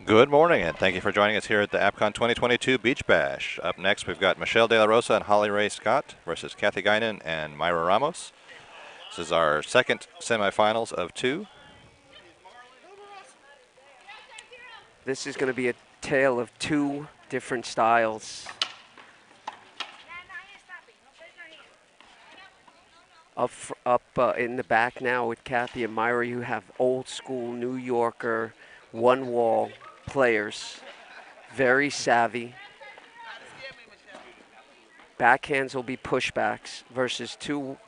Good morning, and thank you for joining us here at the APCON 2022 Beach Bash. Up next, we've got Michelle De La Rosa and Holly Ray Scott versus Kathy Guinan and Myra Ramos. This is our second semifinals of two. This is going to be a tale of two different styles. Up in the back now with Kathy and Myra, you have old school New Yorker one wall players, very savvy. Backhands will be pushbacks versus two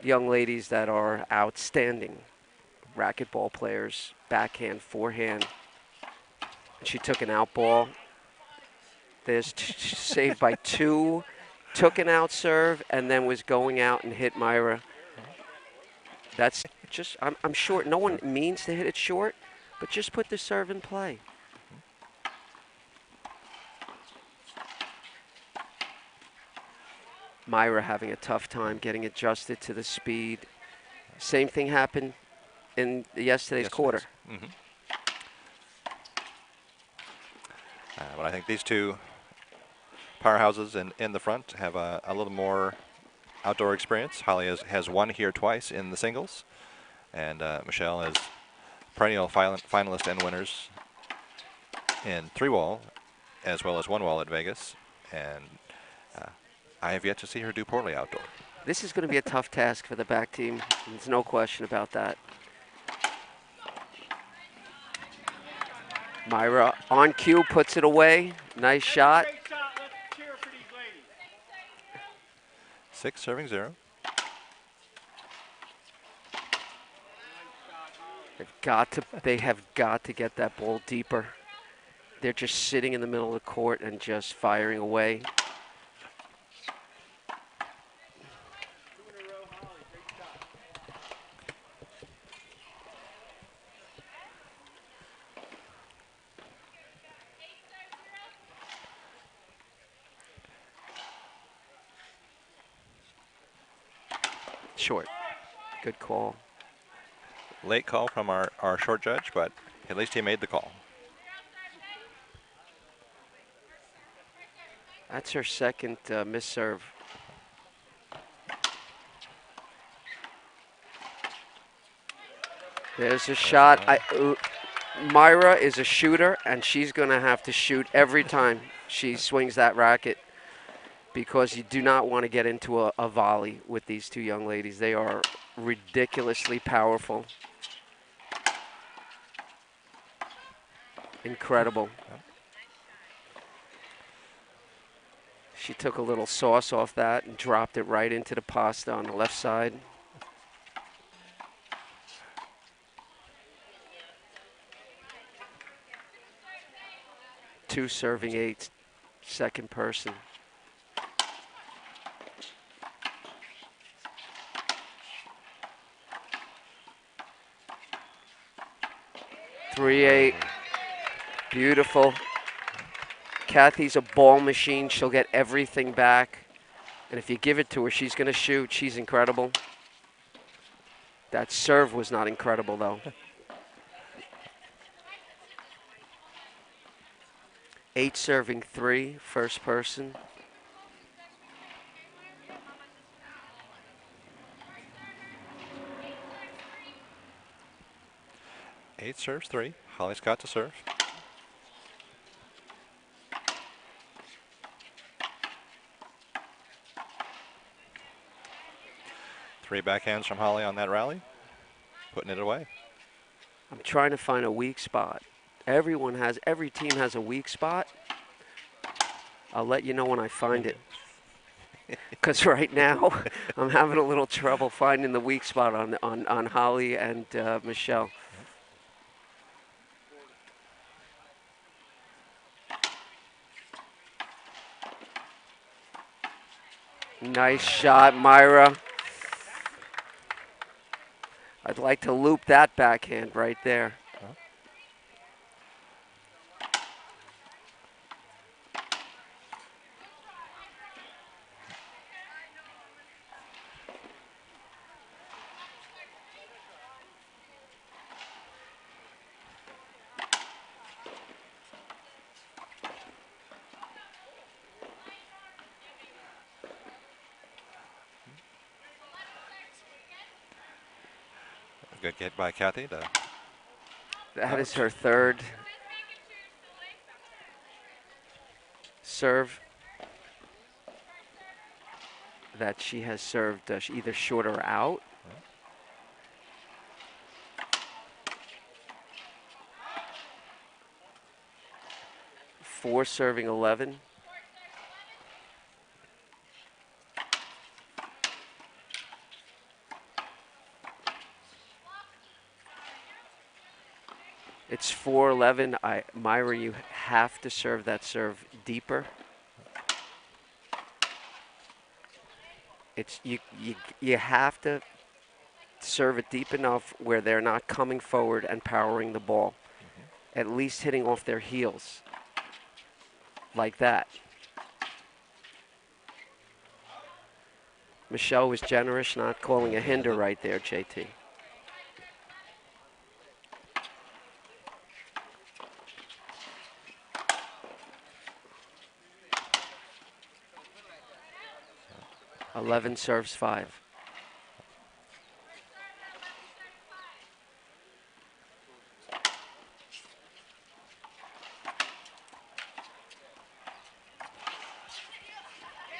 young ladies that are outstanding racquetball players, backhand, forehand. She took an out ball. There's saved by two, took an out serve, and then was going out and hit Myra. That's just, I'm short. No one means to hit it short, but just put the serve in play. Myra having a tough time getting adjusted to the speed. Same thing happened in yesterday's quarter. But I think these two powerhouses in the front have a little more outdoor experience. Holly has won here twice in the singles, and Michelle is perennial finalist and winners in three-wall as well as one-wall at Vegas, and I have yet to see her do poorly outdoor. This is going to be a tough task for the back team. There's no question about that. Myra on cue puts it away. Nice shot. 6 serving 0. They have got to get that ball deeper. They're just sitting in the middle of the court and just firing away. Short. Good call. Late call from our short judge, but at least he made the call. That's her second missed serve. There's a shot. Myra is a shooter, and she's going to have to shoot every time she swings that racket, because you do not want to get into a volley with these two young ladies. They are ridiculously powerful. Incredible. She took a little sauce off that and dropped it right into the pasta on the left side. Two serving eights, second person. 3-8. Beautiful. Kathy's a ball machine. She'll get everything back. And if you give it to her, she's going to shoot. She's incredible. That serve was not incredible, though. 8 serving 3, first person. Eight serves 3. Holly's got to serve. Three backhands from Holly on that rally, putting it away. I'm trying to find a weak spot. Every team has a weak spot. I'll let you know when I find it. Because right now, I'm having a little trouble finding the weak spot on Holly and Michelle. Nice shot, Myra. I'd like to loop that backhand right there. Good hit by Kathy to That is out. her third serve that she has served either short or out. 4 serving 11. It's 4-11. Myra, you have to serve that serve deeper. It's you have to serve it deep enough where they're not coming forward and powering the ball. At least hitting off their heels like that. Michelle was generous, not calling a hinder right there, JT. So 11 serves 5.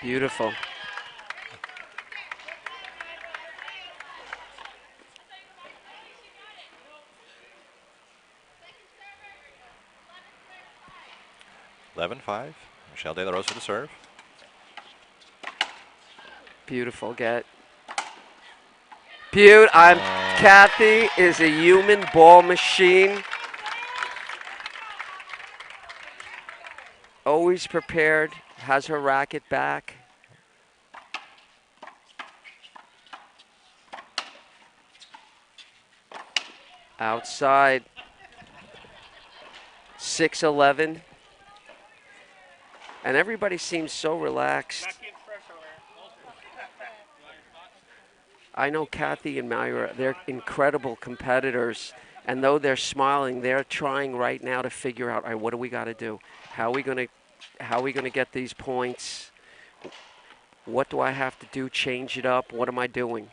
Beautiful. eleven five. Michelle De La Rosa to serve. Beautiful get. Kathy is a human ball machine. Always prepared. Has her racket back. Outside. 6-11. And everybody seems so relaxed. I know Kathy and Myra, they're incredible competitors. And though they're smiling, they're trying right now to figure out, all right, what do we got to do? How are we going to get these points? What do I have to do? Change it up? What am I doing?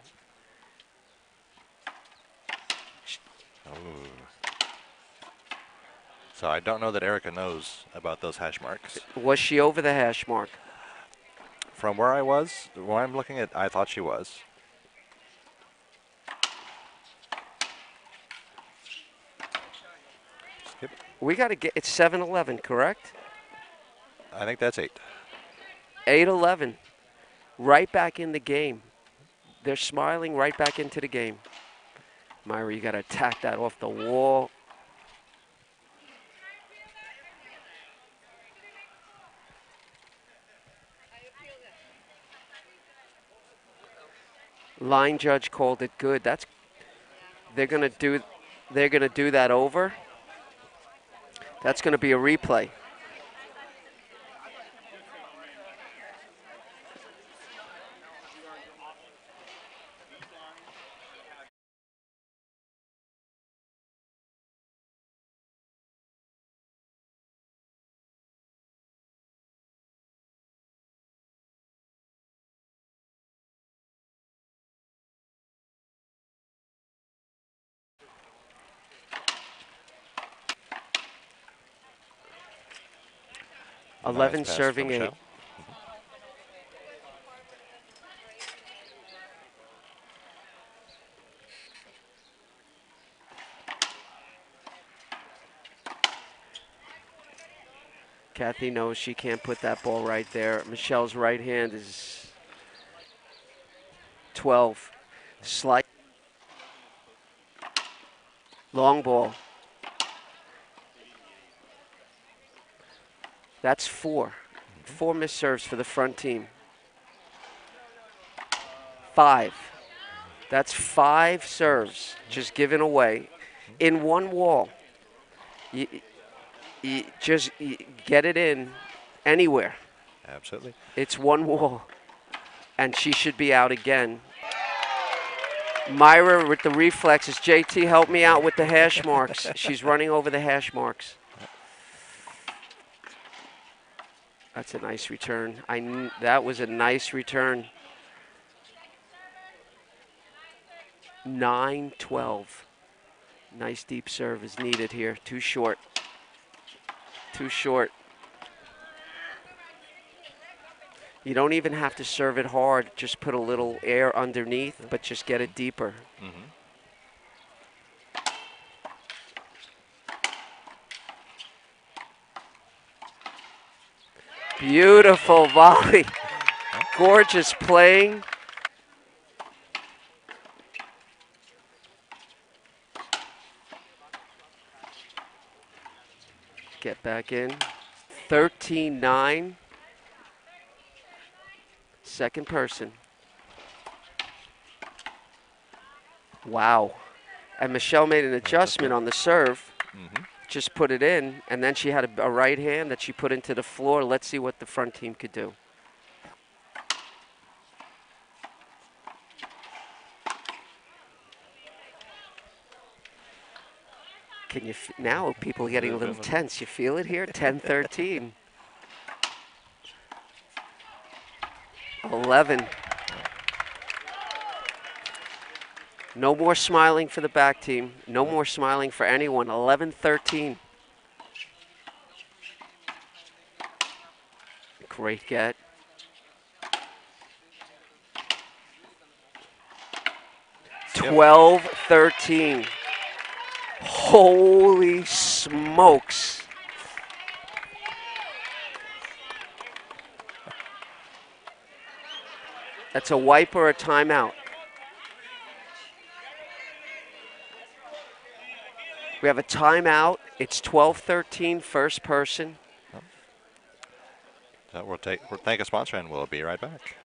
Oh. So I don't know that Erica knows about those hash marks. Was she over the hash mark? From where I was, where I'm looking at, I thought she was. Skip. We got to get, it's 7-11, correct? I think that's 8. 8-11. Right back in the game. They're smiling right back into the game. Myra, you got to attack that off the wall. Line judge called it good. They're gonna do that over. That's gonna be a replay. Nice 11 pass from serving 8. Michelle. Kathy knows she can't put that ball right there. Michelle's right hand is 12. Slight. Long ball. That's 4. 4 missed serves for the front team. 5. That's 5 serves just given away in one wall. You just get it in anywhere. Absolutely. It's one wall, and she should be out again. Myra with the reflexes. JT, help me out with the hash marks. She's running over the hash marks. That's a nice return. That was a nice return. 9-12. Nice deep serve is needed here. Too short. Too short. You don't even have to serve it hard. Just put a little air underneath, but just get it deeper. Mm-hmm. Beautiful volley. Gorgeous playing. Get back in. 13-9. Second person. Wow. And Michelle made an adjustment on the serve. Mm-hmm. Just put it in, and then she had a right hand that she put into the floor. Let's see what the front team could do. Can you now people are getting a little tense. You feel it here? 10-13. 11. No more smiling for the back team. No more smiling for anyone. 11-13. Great get. Yep. 12-13. Holy smokes. That's a wipe or a timeout. We have a timeout. It's 12-13, first person. So we'll thank a sponsor, and we'll be right back.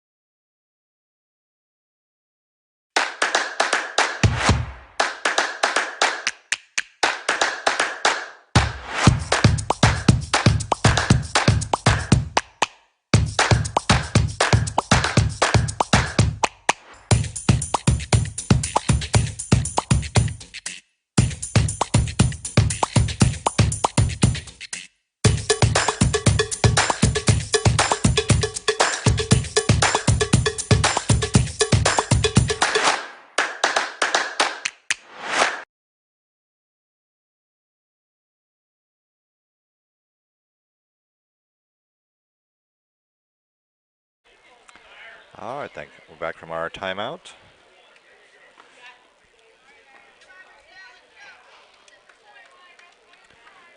All right, we're back from our timeout.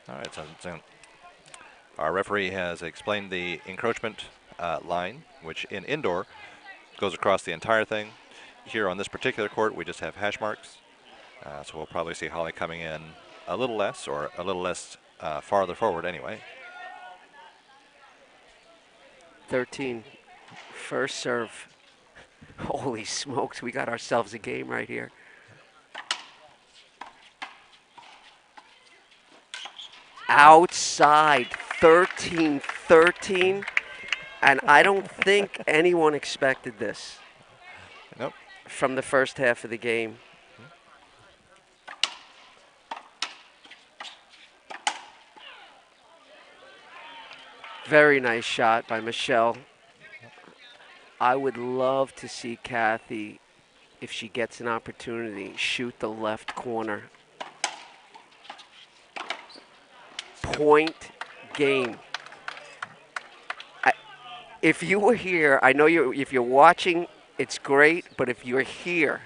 All right, so our referee has explained the encroachment line, which in indoor goes across the entire thing. Here on this particular court, we just have hash marks. So we'll probably see Holly coming in a little less, or a little less farther forward anyway. 13. First serve. Holy smokes, we got ourselves a game right here. Outside, 13-13. And I don't think anyone expected this. Nope. From the first half of the game. Very nice shot by Michelle. I would love to see Kathy, if she gets an opportunity, shoot the left corner. Point game. If you were here, I know if you're watching, it's great, but if you're here,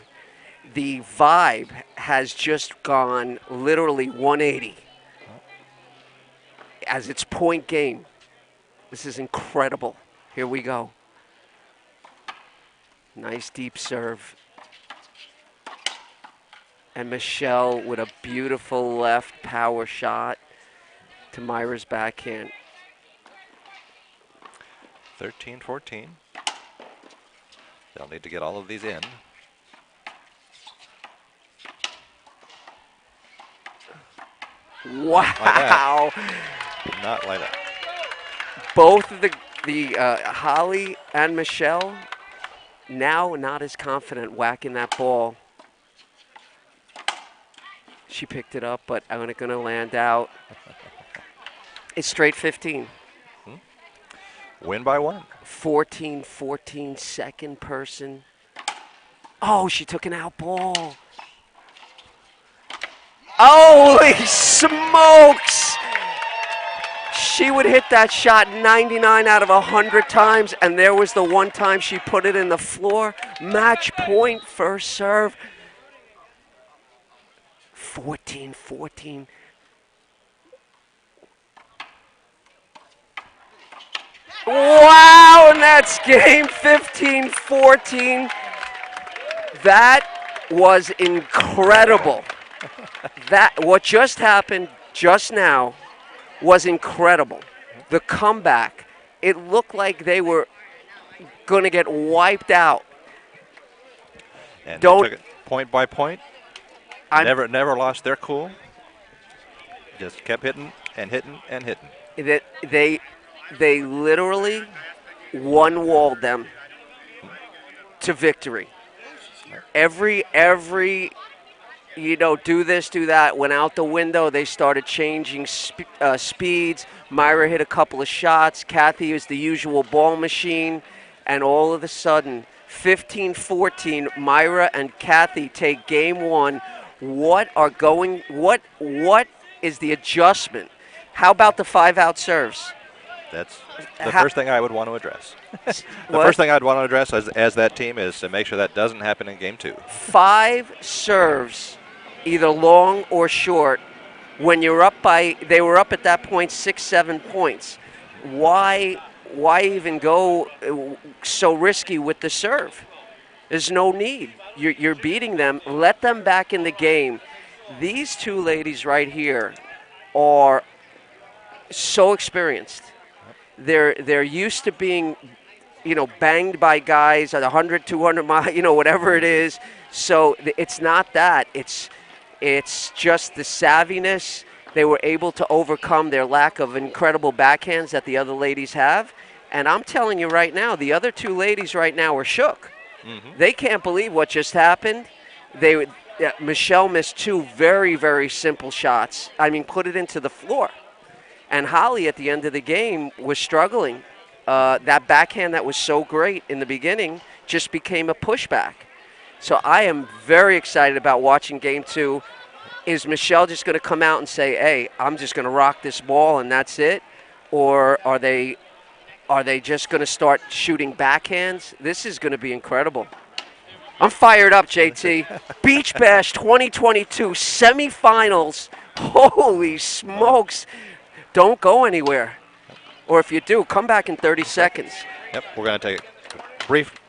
the vibe has just gone literally 180 as it's point game. This is incredible. Here we go. Nice deep serve. And Michelle with a beautiful left power shot to Myra's backhand. 13-14. They'll need to get all of these in. Wow. Not like that. Both of the Holly and Michelle now not as confident whacking that ball. She picked it up, but I'm going to land out. It's straight 15. Win by one. 14-14, second person. Oh, she took an out ball. Holy smokes! She would hit that shot 99 out of 100 times, and there was the one time she put it in the floor. Match point, first serve. 14-14. Wow, and that's game 15-14. That was incredible. That what just happened just now was incredible. The comeback, it looked like they were going to get wiped out. And they Don't took it point by point. I'm Never lost their cool. Just kept hitting and hitting and hitting. that they literally one-walled them to victory. Every do this, do that, went out the window. They started changing speeds. Myra hit a couple of shots. Kathy is the usual ball machine. And all of a sudden, 15-14, Myra and Kathy take game one. What is the adjustment? How about the 5-out serves? That's the first thing I would want to address. The What? first thing I'd want to address as that team is to make sure that doesn't happen in game 2. 5 serves, either long or short. When you're up they were up at that point 6-7 points. Why even go so risky with the serve? There's no need. You're beating them. Let them back in the game. These two ladies right here are so experienced. They're used to being, banged by guys at 100, 200 miles, whatever it is. So it's not that. It's just the savviness. They were able to overcome their lack of incredible backhands that the other ladies have. And I'm telling you right now, the other two ladies right now are shook. Mm-hmm. They can't believe what just happened. Michelle missed 2 very, very simple shots. I mean, put it into the floor. And Holly, at the end of the game, was struggling. That backhand that was so great in the beginning just became a pushback. So I am very excited about watching game 2. Is Michelle just going to come out and say, hey, I'm just going to rock this ball and that's it? Or are they just going to start shooting backhands? This is going to be incredible. I'm fired up, JT. Beach Bash 2022 semifinals. Holy smokes. Don't go anywhere. Or if you do, come back in 30 seconds. Yep, we're going to take a brief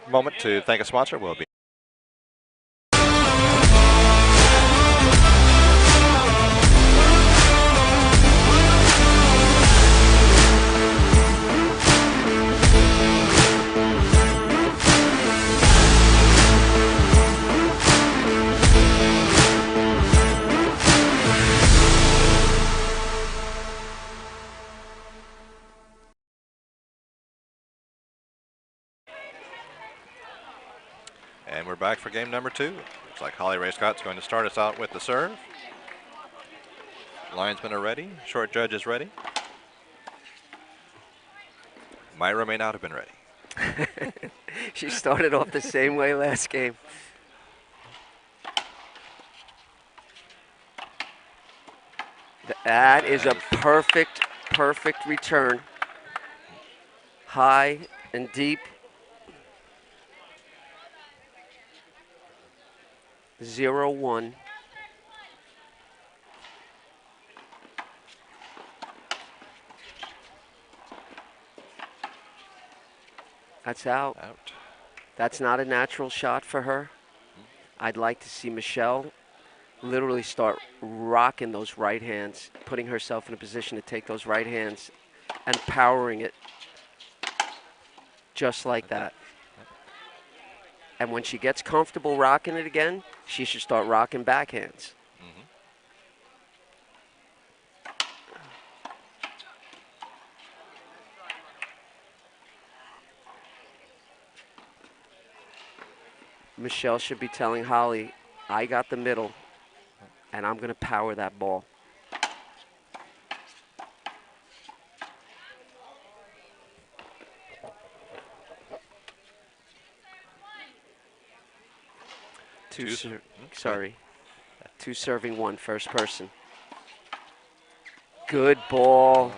moment to thank a sponsor. We'll be And we're back for game number 2. Looks like Holly Ray Scott's going to start us out with the serve. Linesmen are ready. Short judge is ready. Myra may not have been ready. She started off the same way last game. That is a perfect return. High and deep. 0-1. That's out. That's not a natural shot for her. I'd like to see Michelle literally start rocking those right hands, putting herself in a position to take those right hands and powering it just like that. And when she gets comfortable rocking it again, she should start rocking backhands. Mm-hmm. Michelle should be telling Holly, I got the middle, and I'm going to power that ball. Two. Go ahead. Sorry. Two serving one, first person. Good ball. Oh.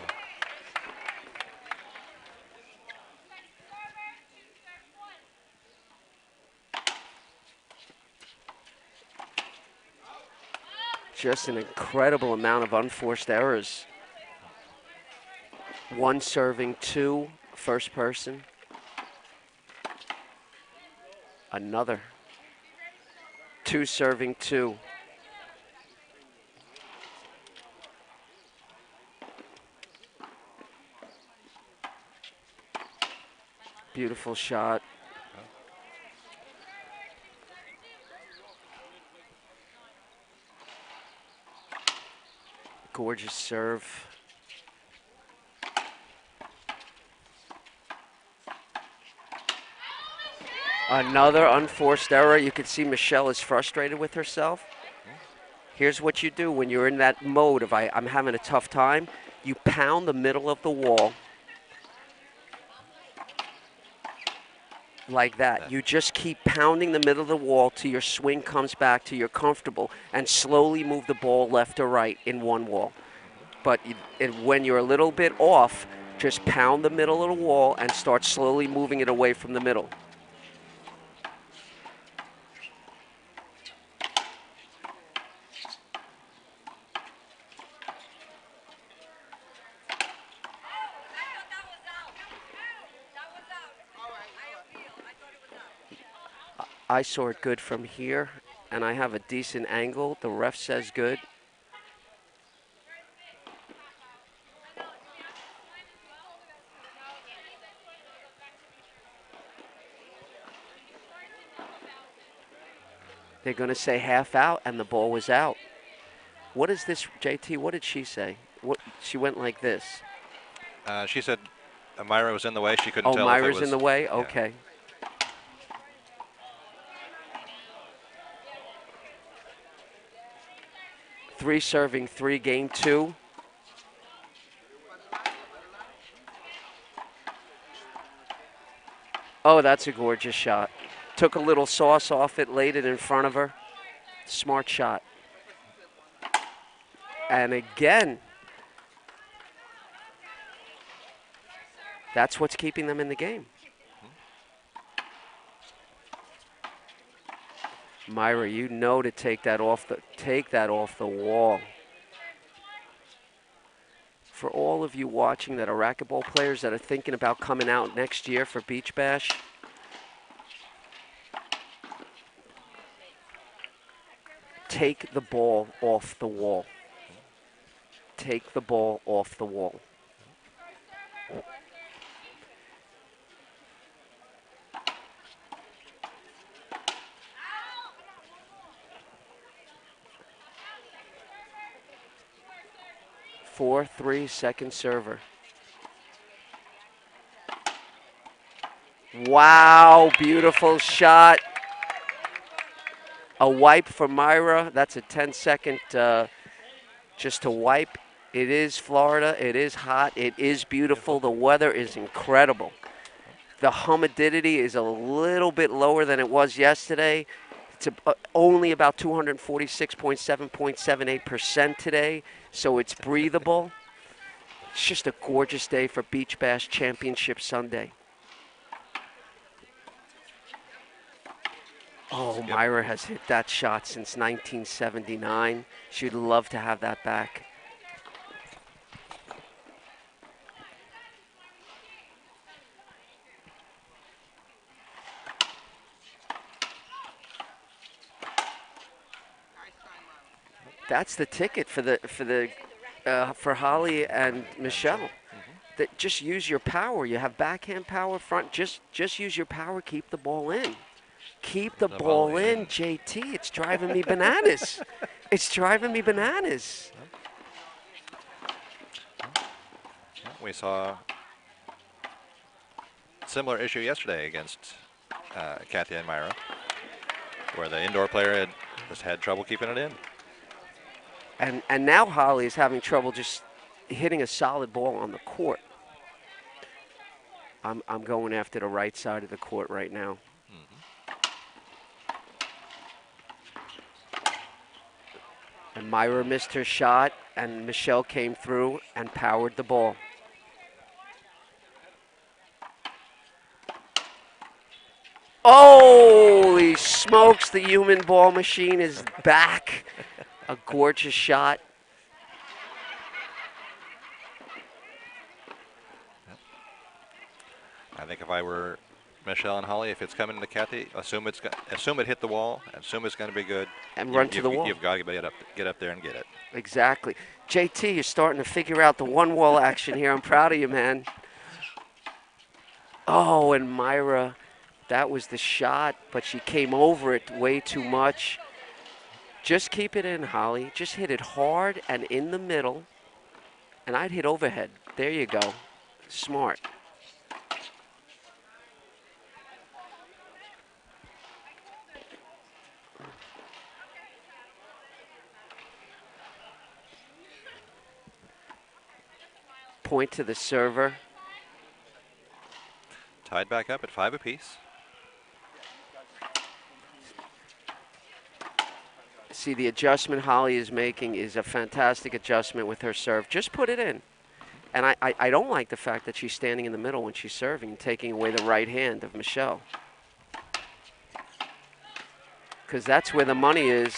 Just an incredible amount of unforced errors. One serving two, first person. Another. Two serving two. Beautiful shot. Gorgeous serve. Another unforced error. You can see Michelle is frustrated with herself. Here's what you do when you're in that mode of I'm having a tough time. You pound the middle of the wall like that. You just keep pounding the middle of the wall till your swing comes back, till you're comfortable, and slowly move the ball left or right in one wall. But when you're a little bit off, just pound the middle of the wall and start slowly moving it away from the middle. I saw it good from here, and I have a decent angle. The ref says good. They're going to say half out, and the ball was out. What is this, JT? What did she say? What she went like this. She said Myra was in the way. She couldn't Oh, tell if it Myra's was. in the way? Yeah. Okay. Three serving, three, game two. Oh, that's a gorgeous shot. Took a little sauce off it, laid it in front of her. Smart shot. And again, that's what's keeping them in the game. Myra, you know to take that off the wall. For all of you watching that are racquetball players that are thinking about coming out next year for Beach Bash, take the ball off the wall. Take the ball off the wall. Four, three, second server. Wow, beautiful shot. A wipe for Myra. That's a 10-second just to wipe. It is Florida. It is hot. It is beautiful. The weather is incredible. The humidity is a little bit lower than it was yesterday. It's only about 246.778% today, so it's breathable. It's just a gorgeous day for Beach Bash Championship Sunday. Oh, Myra has hit that shot since 1979. She'd love to have that back. That's the ticket for Holly and Michelle. That just use your power. You have backhand power, front. Just use your power. Keep the ball in. Keep the ball in, JT. It's driving me bananas. It's driving me bananas. We saw a similar issue yesterday against Katya and Myra, where the indoor player had just had trouble keeping it in. And now Holly is having trouble just hitting a solid ball on the court. I'm going after the right side of the court right now. And Myra missed her shot, and Michelle came through and powered the ball. Holy smokes, the human ball machine is back. A gorgeous shot. I think if I were Michelle and Holly, if it's coming to Kathy, assume it hit the wall, assume it's going to be good. And run to the wall. You've got to get up there and get it. Exactly. JT, you're starting to figure out the one wall action here. I'm proud of you, man. Oh, and Myra, that was the shot, but she came over it way too much. Just keep it in, Holly. Just hit it hard and in the middle. And I'd hit overhead. There you go. Smart. Point to the server. Tied back up at 5 apiece. See, the adjustment Holly is making is a fantastic adjustment with her serve. Just put it in. And I don't like the fact that she's standing in the middle when she's serving, taking away the right hand of Michelle. Because that's where the money is.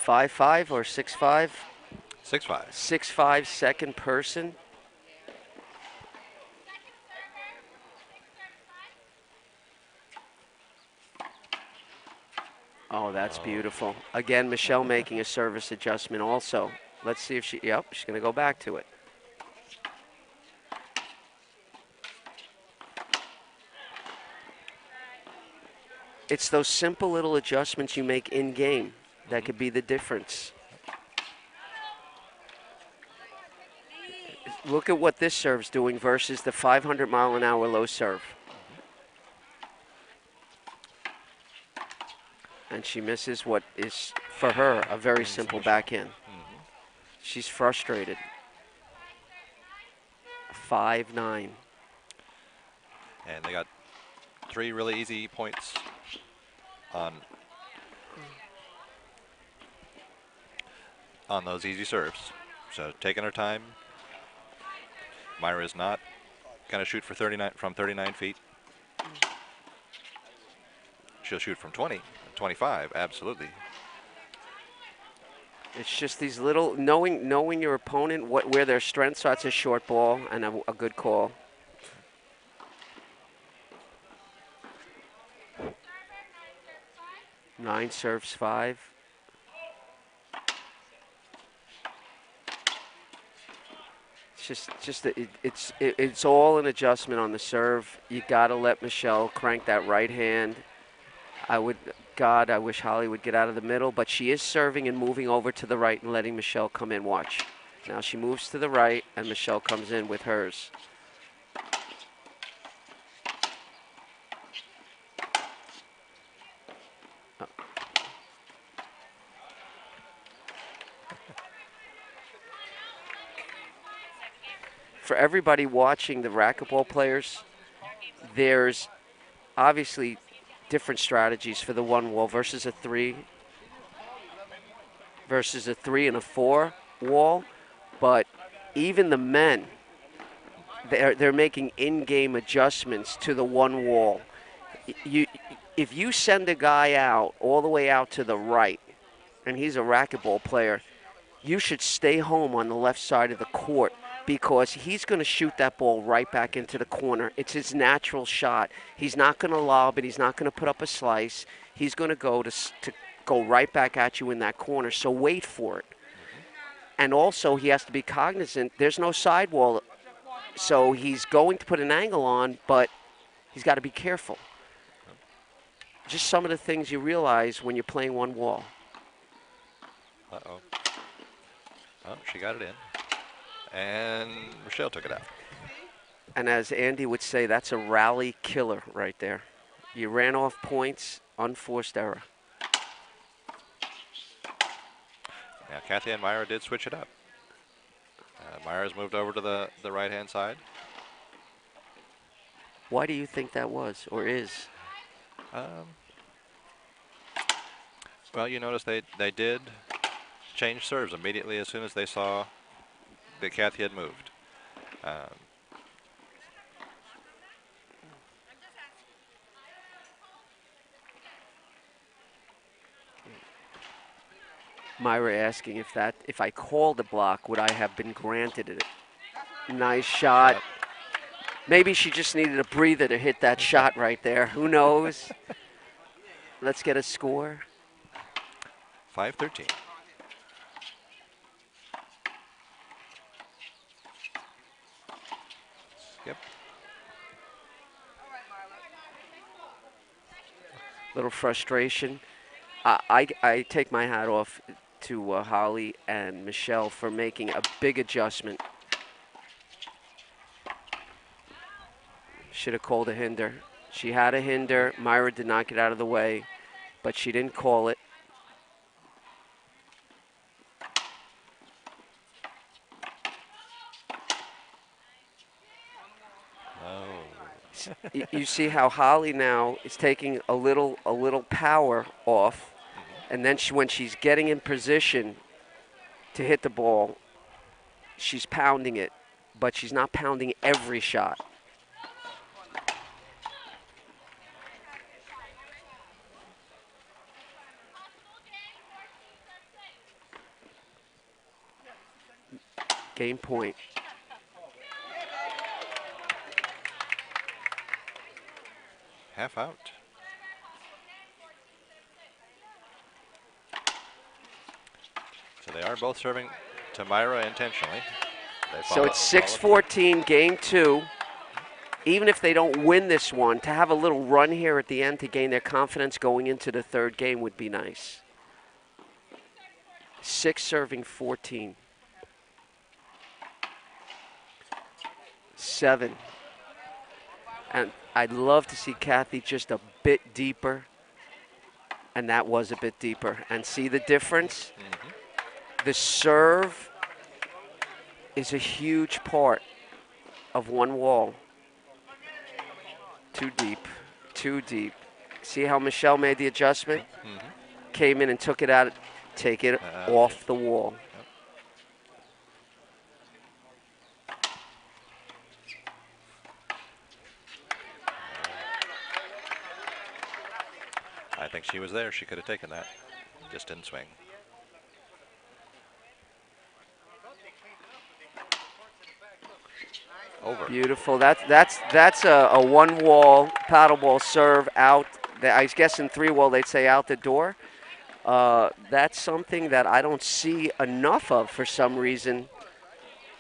Five or 6-5? 6-5. 6-5 second person. Oh, that's beautiful. Again, Michelle making a service adjustment also. Let's see if she's going to go back to it. It's those simple little adjustments you make in game that could be the difference. Look at what this serve's doing versus the 500-mile-an-hour low serve. And she misses what is, for her, a very simple backhand. She's frustrated. 5-9. And they got 3 really easy points on those easy serves. So taking her time. Myra is not going to shoot for 39 from 39 feet. She'll shoot from 20, 25, absolutely. It's just these little, knowing your opponent, where their strengths are. It's a short ball and a good call. Nine serves 5. It's all an adjustment on the serve. You got to let Michelle crank that right hand. I wish Holly would get out of the middle, but she is serving and moving over to the right and letting Michelle come in. Watch. Now she moves to the right, and Michelle comes in with hers. For everybody watching the racquetball players, there's obviously different strategies for the one wall versus a 3 and a 4 wall, but even the men, they're making in-game adjustments to the one wall. If you send a guy out all the way out to the right, and he's a racquetball player, you should stay home on the left side of the court, because he's going to shoot that ball right back into the corner. It's his natural shot. He's not going to lob it. He's not going to put up a slice. He's going to go right back at you in that corner. So wait for it. And also, he has to be cognizant. There's no sidewall, so he's going to put an angle on, but he's got to be careful. Just some of the things you realize when you're playing one wall. Uh-oh. Oh, she got it in. And Michelle took it out. And as Andy would say, that's a rally killer right there. You ran off points, unforced error. Now, Kathy and Myra did switch it up. Myers moved over to the right-hand side. Why do you think that was or is? Um, well, you notice they did change serves immediately as soon as they saw that Kathy had moved. Um, Myra asking if I called the block, would I have been granted it? Nice shot. that, Maybe she just needed a breather to hit that shot right there. Who knows? Let's get a score. 5-13. Yep. Little frustration. I take my hat off to Holly and Michelle for making a big adjustment. Should have called a hinder. She had a hinder. Myra did not get out of the way, but she didn't call it. Oh. You see how Holly now is taking a little power off, and then when she's getting in position to hit the ball, she's pounding it, but she's not pounding every shot. Game point. Half out. So they are both serving to Myra intentionally. They So follow, it's follow through. 6-14, game two. Even if they don't win this one, to have a little run here at the end to gain their confidence going into the third game would be nice. 6 serving 14. 7. And I'd love to see Kathy just a bit deeper, and that was a bit deeper. And see the difference? Mm-hmm. The serve is a huge part of one wall. Too deep, too deep. See how Michelle made the adjustment? Mm-hmm. Came in and took it out, take it off the wall. Yep. I think she was there. She could have taken that. Just didn't swing. Over. Beautiful. That's a one wall paddleball serve out. I guess in three wall they'd say out the door. That's something that I don't see enough of for some reason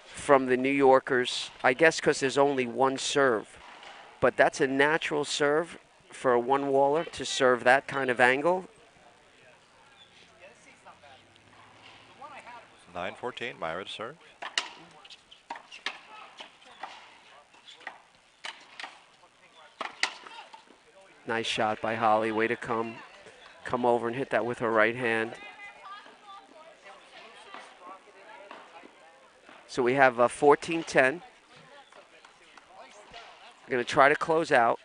from the New Yorkers. I guess because there's only one serve, but that's a natural serve for a one waller to serve that kind of angle. 9-14. Myra to serve. Nice shot by Holly. Way to come over and hit that with her right hand. So we have 14-10. We're going to try to close out.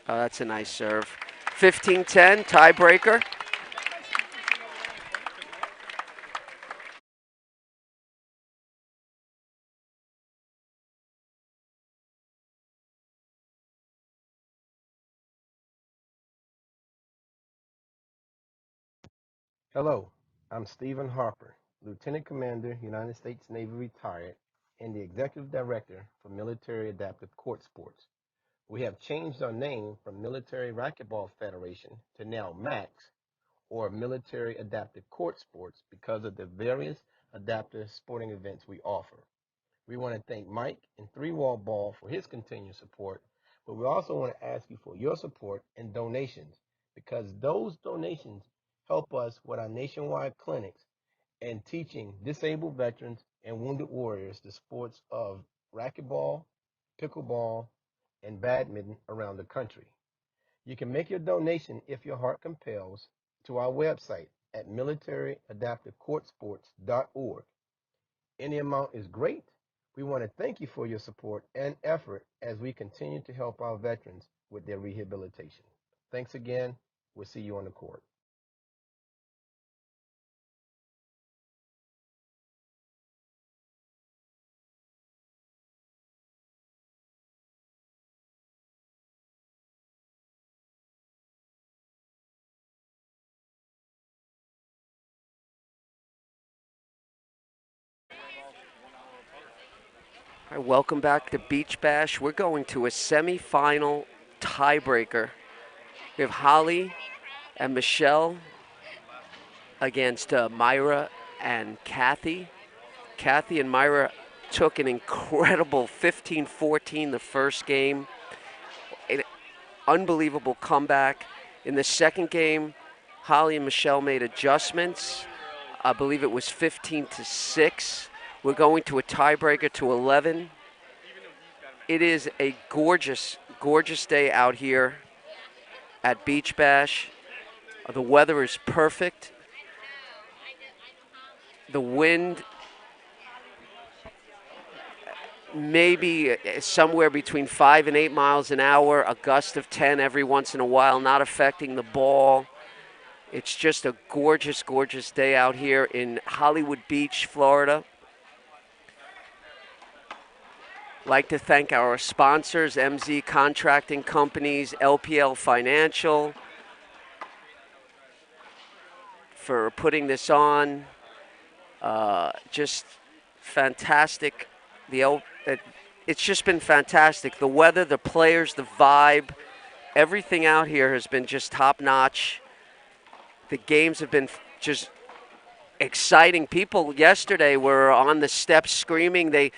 Oh, that's a nice serve. 15-10, tiebreaker. Hello, I'm Stephen Harper, Lieutenant Commander, United States Navy retired, and the Executive Director for Military Adaptive Court Sports. We have changed our name from Military Racquetball Federation to now MAX, or Military Adaptive Court Sports, because of the various adaptive sporting events we offer. We want to thank Mike and Three Wall Ball for his continued support, but we also want to ask you for your support and donations because those donations help us with our nationwide clinics and teaching disabled veterans and wounded warriors the sports of racquetball, pickleball, and badminton around the country. You can make your donation if your heart compels to our website at militaryadaptivecourtsports.org. Any amount is great. We want to thank you for your support and effort as we continue to help our veterans with their rehabilitation. Thanks again. We'll see you on the court. All right, welcome back to Beach Bash. We're going to a semifinal tiebreaker. We have Holly and Michelle against Myra and Kathy. Kathy and Myra took an incredible 15-14 the first game. An unbelievable comeback. In the second game, Holly and Michelle made adjustments. I believe it was 15-6. We're going to a tiebreaker to 11. It is a gorgeous, gorgeous day out here at Beach Bash. The weather is perfect. The wind maybe somewhere between 5 and 8 miles an hour, a gust of 10 every once in a while, not affecting the ball. It's just a gorgeous, gorgeous day out here in Hollywood Beach, Florida. Like to thank our sponsors, MZ Contracting Companies, LPL Financial, for putting this on. Just fantastic. It's just been fantastic. The weather, the players, the vibe, everything out here has been just top notch. The games have been just exciting. People yesterday were on the steps screaming. They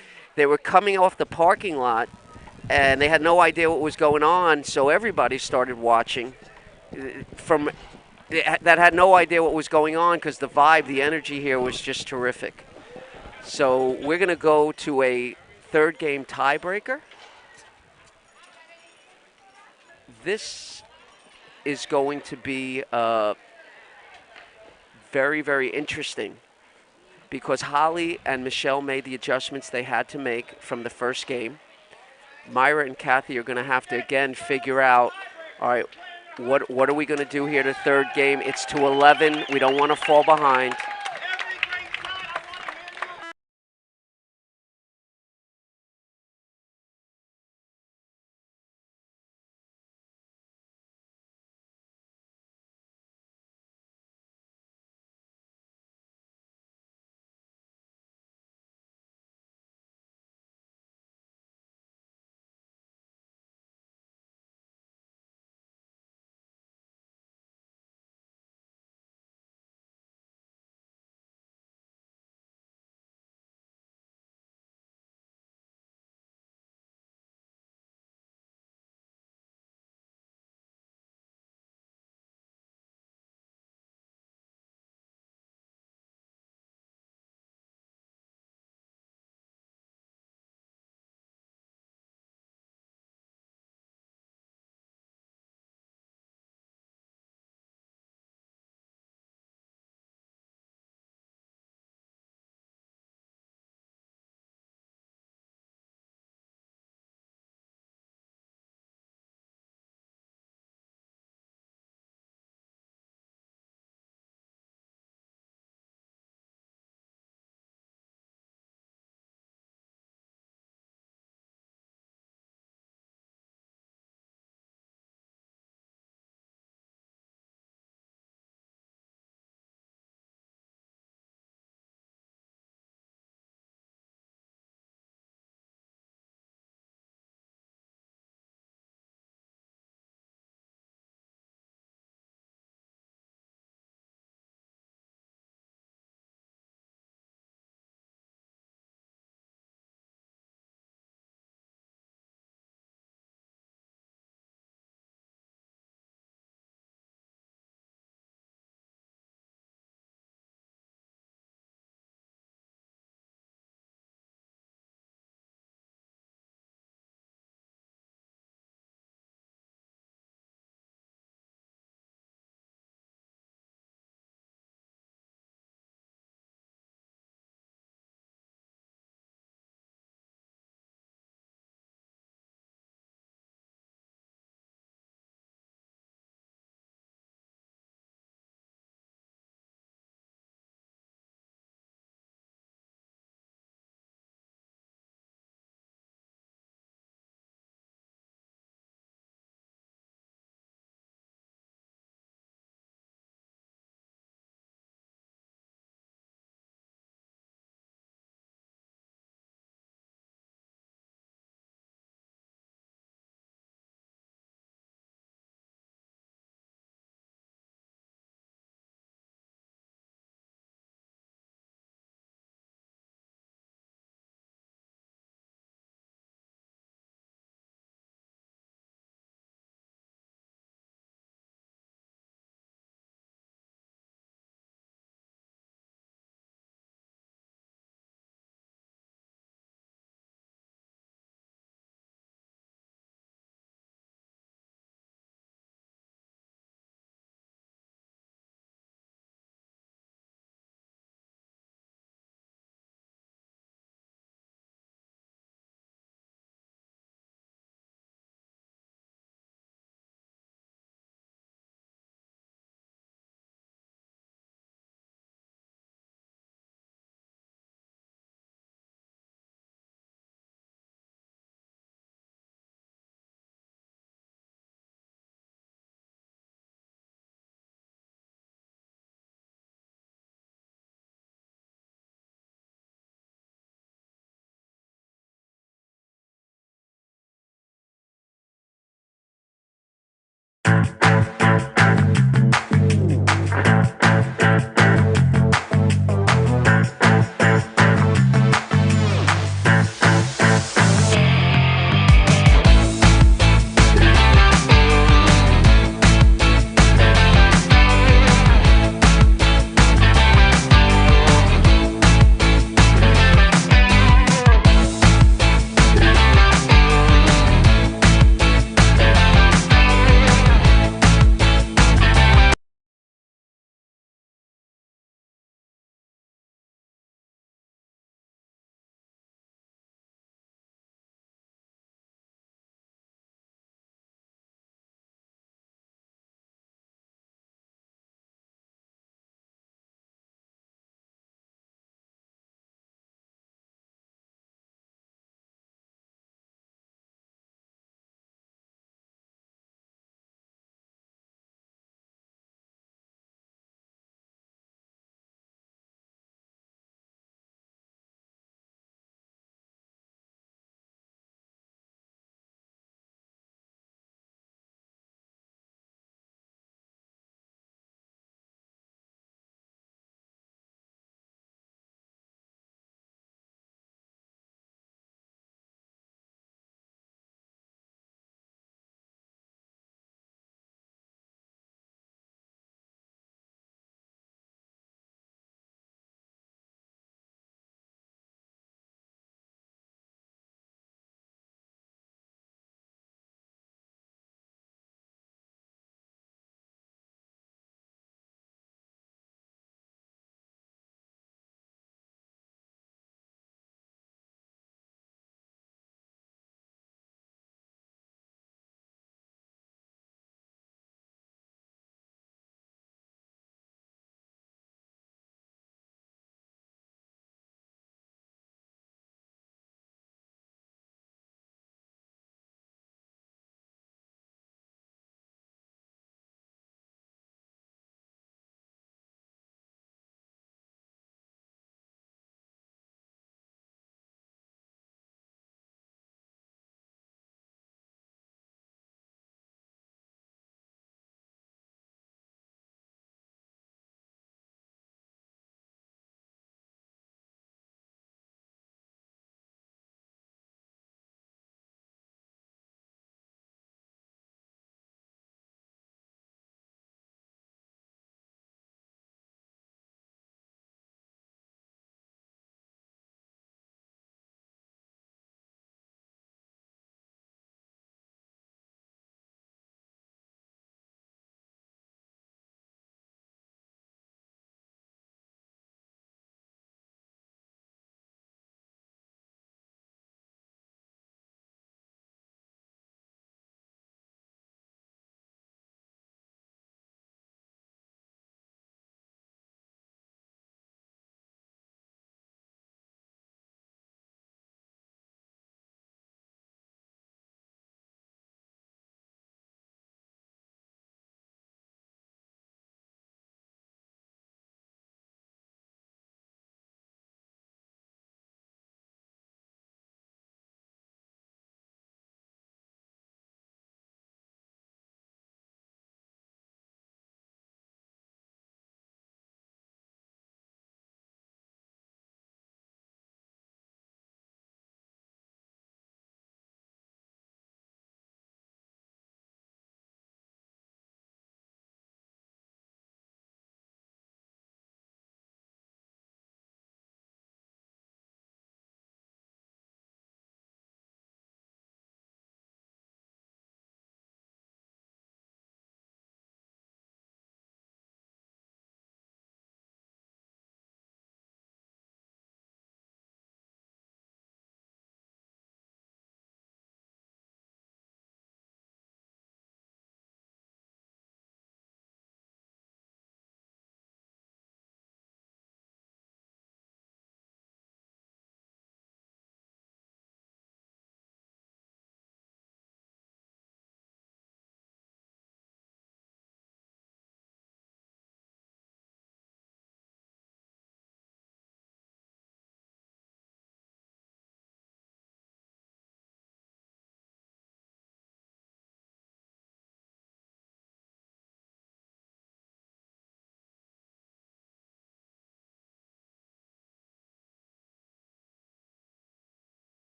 were coming off the parking lot and they had no idea what was going on, so everybody started watching. From that had no idea what was going on because the vibe, the energy here was just terrific. So we're going to go to a third game tiebreaker. This is going to be very, very interesting because Holly and Michelle made the adjustments they had to make from the first game. Myra and Kathy are going to have to, again, figure out, all right, what are we going to do here to third game? It's to 11. We don't want to fall behind.